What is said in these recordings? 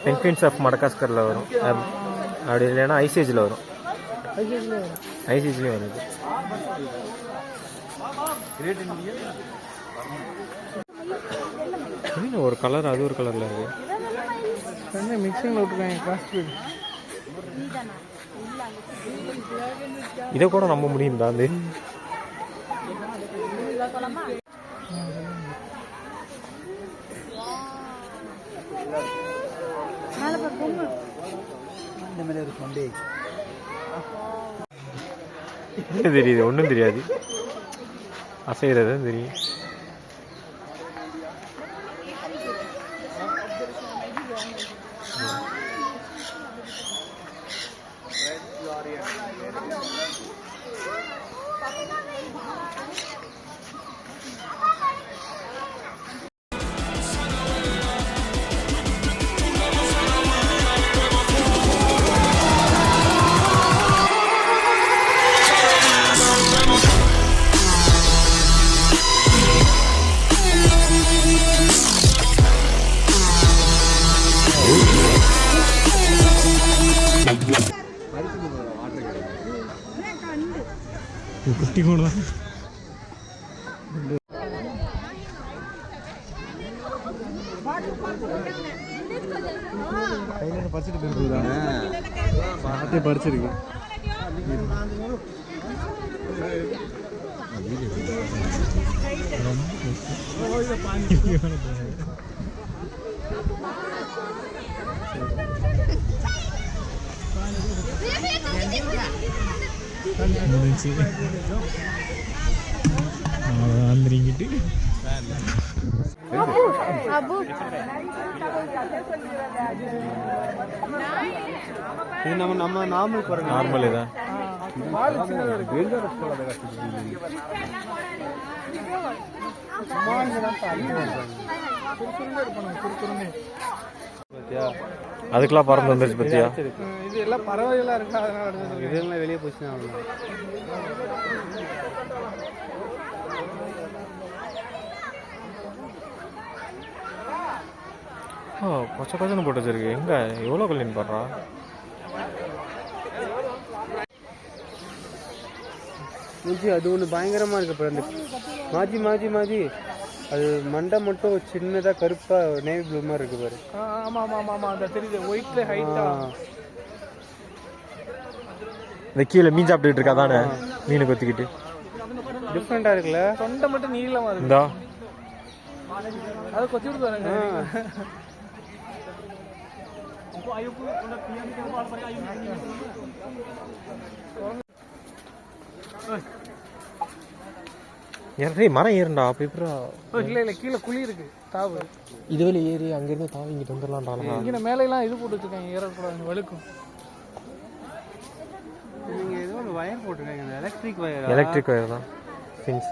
Penguins of மடகாஸ்கரில் வரும். அப்படி இல்லைன்னா ஐசேஜில் வரும். ஐசேஜ்லேயும் வருது. ஒரு கலர் அது ஒரு கலரில் இருக்குது. மிக்சிங்கில் விட்டுருக்காங்க. இதை கூட நம்ப முடியும் தான். தெரியுது, ஒன்றும் தெரியாது, அசைகிறது தெரியும். குட்டி கூட தான் கையில் பறிச்சுட்டு போயிருக்காங்க. சாப்பிட்டே பறிச்சிருக்கு. முடிஞ்சு வந்துருங்கிட்டு இது நம்ம நார்மல் இதான். அதுக்கெல்லாம் பறந்து வந்துருச்சு பத்தியா. இது எல்லாம் பறவைகளாக இருக்கா, அதனால இதெல்லாம் வெளியே போச்சுன்னா கொச்ச கொச்சன்னு போட்டு வச்சிருக்கு. எங்க எவ்வளோ கல்லின்னு பாடுறா. அது ஒன்று பயங்கரமாக இருக்கு. அப்புறம் அந்த மாஜி அது மண்டை மட்டும் சின்னதாக கருப்பாக நேவி ப்ளூ மாதிரி இருக்கு பாரு. ஆமாம் அந்த தெரியுது. ஒயிட்ல ஹைட்டா இந்த கீழே மீன் சாப்பிட்டுக்கிட்டு இருக்கா தானே, மீனை கொத்திக்கிட்டு. டிஃப்ரெண்டாக இருக்குல்ல. தொண்டை மட்டும் நீளமாக இருக்குதா, அதை கொத்தி விட்டு பாருங்க. மரம் ஏறுண்டா பேப்பரா. இல்லை கீழே குழி இருக்கு, தாவு. இது வழி ஏறி அங்கிருந்து தாவி இங்கிட்டு வந்துடலாம்டா. இங்கே மேலாம் இது போட்டு வச்சுருக்காங்க, ஏறக்கூடாது, வழுக்கும். நீங்கள் ஏதோ ஒரு வயர் போட்டுருக்காங்க, எலக்ட்ரிக் வயர் தான். திங்ஸ்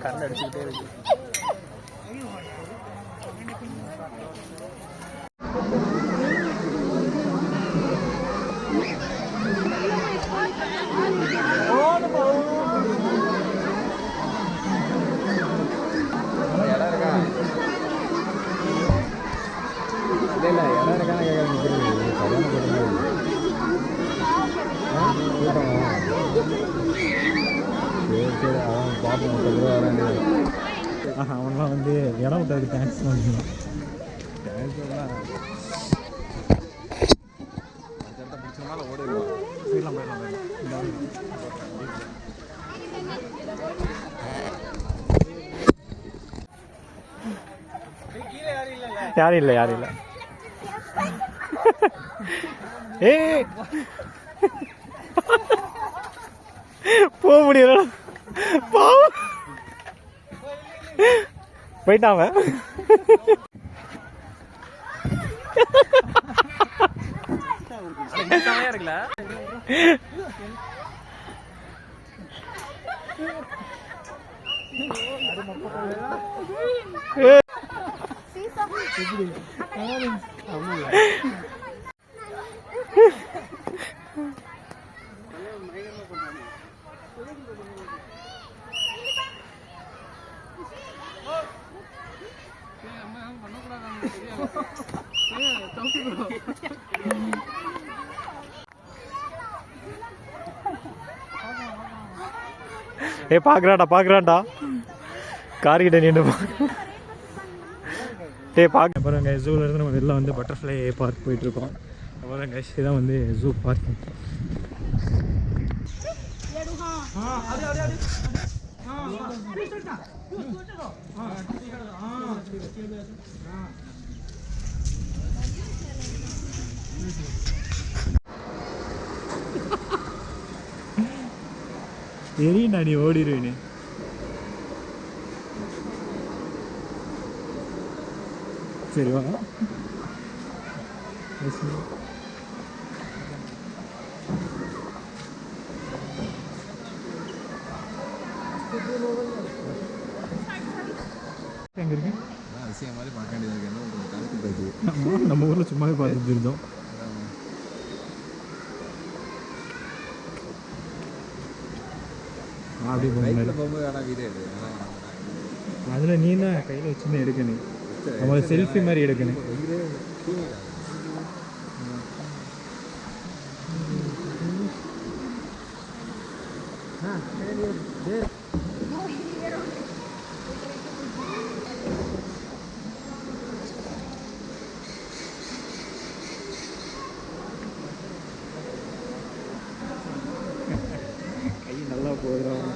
கரண்ட் அடிச்சுக்கிட்டே இருக்கு. அவன்லாம் வந்து இடம் விட்டதுக்கு தேங்க்ஸ் பண்ணணும். யாரும் இல்லை. ஏய் போக முடியல, போயிட்டான். இருக்குல்ல ஆமாம். பார்க்குறான்டா கார்கிட்ட நின்று அப்புறம் கைஸ் ஜூலேருந்து நம்ம வெளில வந்து பட்டர்ஃப்ளை பார்க் போயிட்டுருக்கோம். அப்புறம் கைஸ் இதான் வந்து ஜூ பார்க்கிங். தெரியும்டா நீ ஓடிடுவேன்னு. சரி வா. எங்க இருக்கு அதிசயம் மாதிரி பார்க்க வேண்டியது இருக்கு. நம்ம ஊரில் சும்மாவே பார்த்துட்டு இருந்தோம். அப்படி போகும்போது ஆனால் வீடியோ எடு. அதில் நீ தான் கையில் வச்சுன்னு எடுக்கணும். நம்மளை செல்ஃபி மாதிரி எடுக்கணும். கை நல்லா போதும்.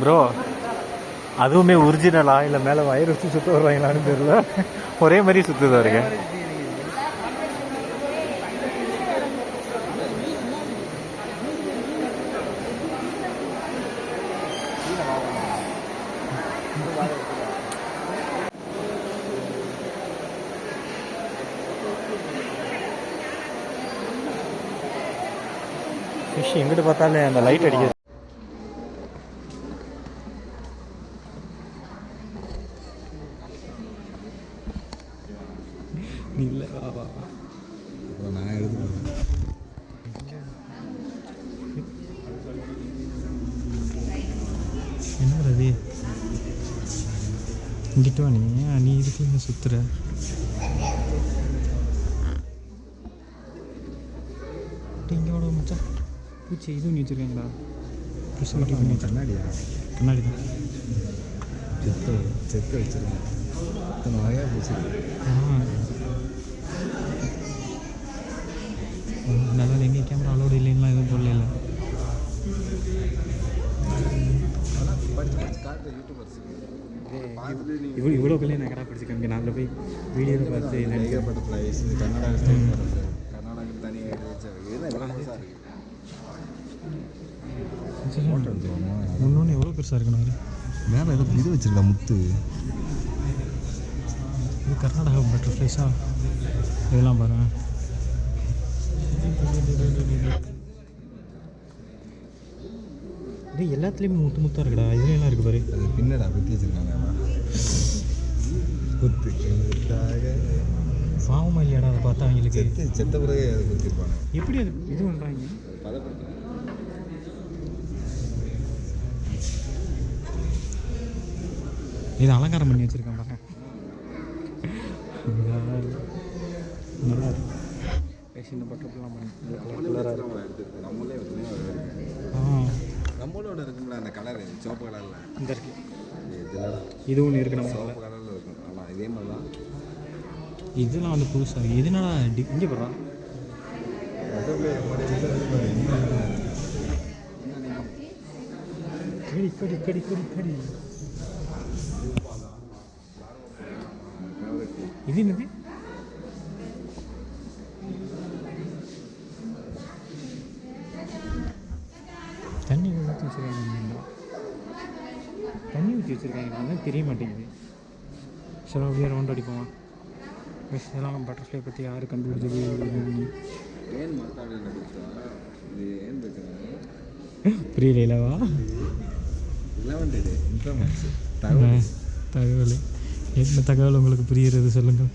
ப்ரோ அதுவுமே ஒரிஜினலா இல்லை மேலே வயிறு வச்சு சுற்ற வர்றாங்களான்னு தெரியல. ஒரே மாதிரி சுற்றுதா இருக்கு. ஃபிஷ் எங்கிட்ட பார்த்தாலே அந்த லைட் அடிக்குது. இல்லை வா வா நான் எடுத்துக்கிறேன். என்ன ரவி இங்கிட்ட வா. நீ இதுக்குள்ள சுத்துற. இங்கே விட மச்சான் பூச்சி இதுவும் நீ வச்சுருக்கீங்களா? கண்ணாடியா? கண்ணாடி தான். செத்து வச்சுருக்கேன். இத்தனை வகையாக பூச்சி. நல்லா எங்கே கேமரா அலோடு இல்லைங்களா? எதுவும் போடல. இவ்வளோ கல்யாணம் நான் கடை படிச்சுக்கோங்க. நான் அதில் போய் வீடியோவில் பார்த்து நிறைய பட்டர்ஃப்ளைஸ் கர்நாடகா கர்நாடகா தனியாக இன்னொன்று எவ்வளோ பெருசாக இருக்குண்ணா. மேலே ஏதோ இது வச்சுருக்கா முத்து. இது கர்நாடகா பட்டர்ஃப்ளைஸா? இதெல்லாம் பாருங்க. இது எல்லாத்துலேயும் முத்து முத்தாக இருக்குடா. இதுலாம் இருக்குது பாரு. அது பின்னடா குத்தி வச்சுருக்காங்க. குத்து பாவமாக இல்லையாடா அதை பார்த்தா அவங்களுக்கு. செத்த பிறகு அதை குத்திருப்பாங்க. எப்படி அது இது பண்ணுறாங்க? இது அலங்காரம் பண்ணி வச்சுருக்கேன் பாருங்க. நல்லா இருக்கு. இந்த பட்டர்ஃப்ளைலாம் பண்ணி கலராக இருக்கு. நம்மளோட இருக்கும்ல அந்த கலரு சிவப்பு கலரில் இந்த இருக்கு. இது ஒன்று இருக்கு. நம்ம சிவப்பு கலரில் இருக்கும். ஆமாம் இதே மாதிரி தான். இதெல்லாம் வந்து புதுசாக இது என்னடா இங்கே போடுறான். கடி கடி கடி கடி கடி. இது என்னது? தண்ணி ஊற்றி வச்சுருக்காங்க. தண்ணி ஊற்றி வச்சுருக்காங்க. அதான் தெரிய மாட்டேங்குது. சரி அப்படியே ரவுண்ட் அடிப்போமா? இதெல்லாம் பட்டர்ஃப்ளை பற்றி யார் கண்டுபிடிச்சது? ஏன் மாத்தாடு இது ஏன் வைக்கிறாங்க? புரியலவா? 11 இன்ஃபர்மேஷன் தகவல். தகவல் என்ன தகவல் உங்களுக்கு புரியுறது சொல்லுங்கள்.